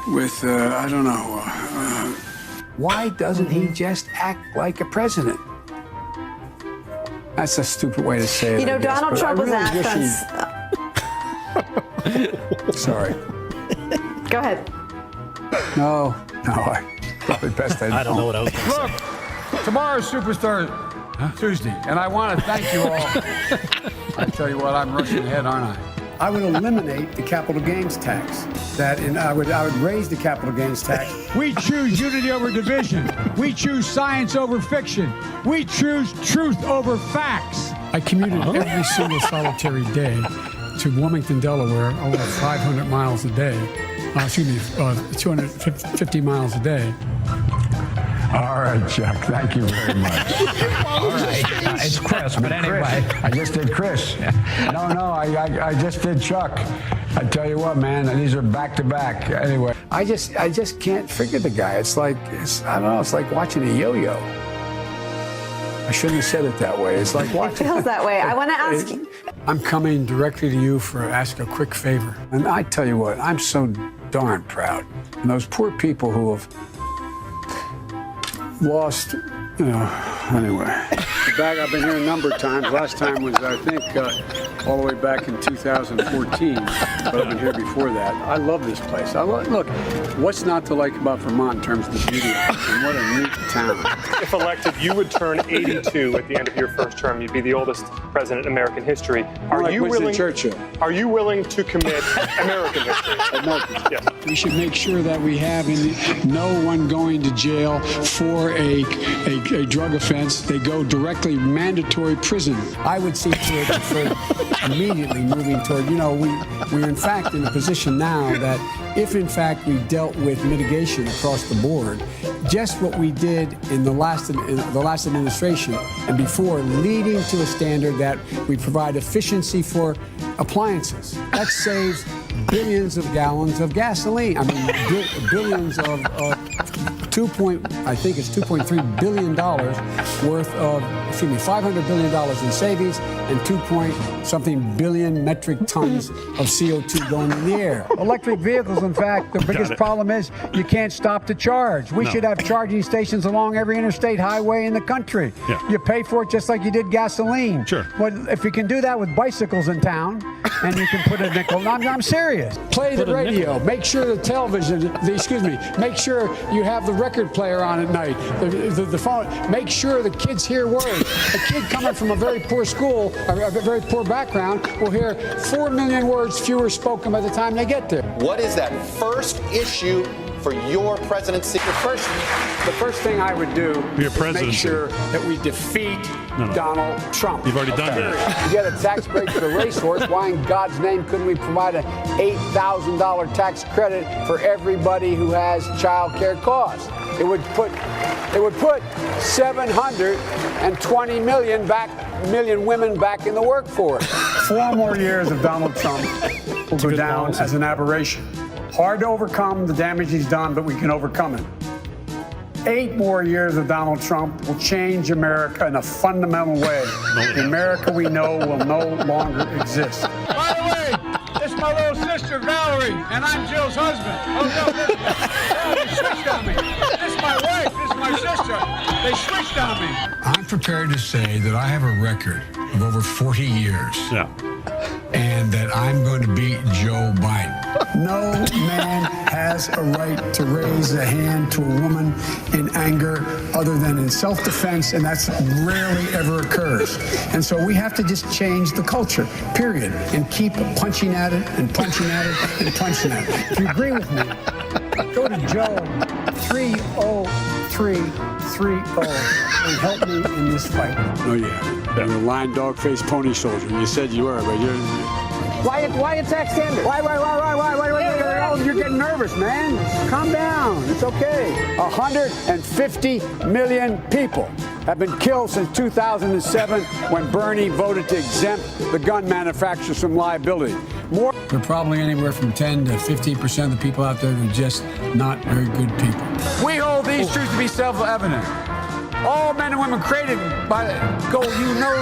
with, I don't know. Why doesn't he just act like a president? That's a stupid way to say it. You know, Donald Trump was asked on... Sorry. Go ahead. No, probably best I don't know what I was going to say. Look, tomorrow's Superstar Tuesday, and I want to thank you all. I tell you what, I'm rushing ahead, aren't I? I would eliminate the capital gains tax. I would raise the capital gains tax. We choose unity over division. We choose science over fiction. We choose truth over facts. I commuted every single solitary day to Wilmington, Delaware, over 500 miles a day. 250 miles a day. All right, Chuck, thank you very much. All right, it's Chris, but anyway. Chris. I just did Chris. No, I just did Chuck. I tell you what, man, these are back to back. Anyway, I just can't figure the guy. It's like watching a yo-yo. I shouldn't have said it that way. It's like watching. It feels that way. I want to ask you. I'm coming directly to you for ask a quick favor. And I tell you what, I'm so darn proud. And those poor people who have lost, anyway. I've been here a number of times. Last time was, I think, all the way back in 2014, but I've been here before that. I love this place. Look, what's not to like about Vermont in terms of the beauty of it? And what a neat town. If elected, you would turn 82 at the end of your first term. You'd be the oldest president in American history. Are you willing to commit American history? Yes. We should make sure that we have no one going to jail for a drug offense. They go directly mandatory prison. I would see to it for immediately moving toward, we're in fact in a position now that if in fact we dealt with mitigation across the board, just what we did in the last administration and before, leading to a standard that we provide efficiency for appliances. That saves billions of gallons of gasoline. I mean, billions of $2.3 billion worth of, $500 billion in savings and 2-something billion metric tons of CO2 going in the air. Electric vehicles, in fact, the biggest problem is you can't stop to charge. We should have charging stations along every interstate highway in the country. Yeah. You pay for it just like you did gasoline. Sure. But if you can do that with bicycles in town, and you can put a nickel, I'm serious. Play the radio. Make sure the television, make sure you have the record player on at night, the phone. Make sure the kids hear words. A kid coming from a very poor school, a very poor background, will hear 4 million words fewer spoken by the time they get there. What is that first issue for your presidency? The first thing I would do is make sure that we defeat Donald Trump. You've already done that. You get a tax break for the racehorse. Why in God's name couldn't we provide an $8,000 tax credit for everybody who has child care costs? It would put 720 million women back in the workforce. 4 more years of Donald Trump will go down as an aberration. Hard to overcome the damage he's done, but we can overcome it. 8 more years of Donald Trump will change America in a fundamental way. The America we know will no longer exist. By the way, this is my little sister, Valerie, and I'm Jill's husband. Oh, no, they switched on me. This is my wife, this is my sister. They switched on me. I'm prepared to say that I have a record of over 40 years. Yeah. And that I'm going to beat Joe Biden. No man has a right to raise a hand to a woman in anger other than in self-defense, and that's rarely ever occurs. And so we have to just change the culture, period, and keep punching at it and punching at it and punching at it. If you agree with me, go to Joe 30330 and help me in this fight. Oh, yeah. You're a lion, dog face, pony soldier. You said you were, but you're... Why attack Sanders? Why? Oh, you're getting nervous, man. Calm down. It's okay. 150 million people have been killed since 2007 when Bernie voted to exempt the gun manufacturers from liability. There are probably anywhere from 10 to 15% of the people out there who are just not very good people. We hold these truths to be self-evident. All men and women created by gold. You know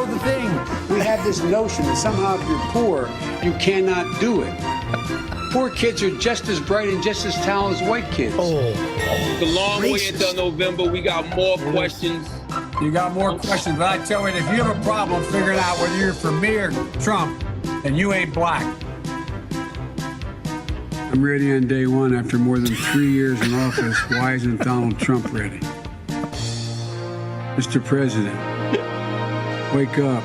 the thing. We have this notion that somehow if you're poor, you cannot do it. poor kids are just as bright and just as talented as white kids. It's a long way until November. We got more questions. You got more questions, but I tell you, if you have a problem figuring out whether you're for me or Trump, then you ain't black. I'm ready on day one after more than 3 years in office. Why isn't Donald Trump ready? Mr. President, wake up.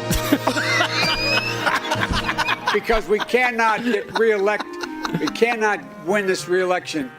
Because we cannot get reelected. We cannot win this reelection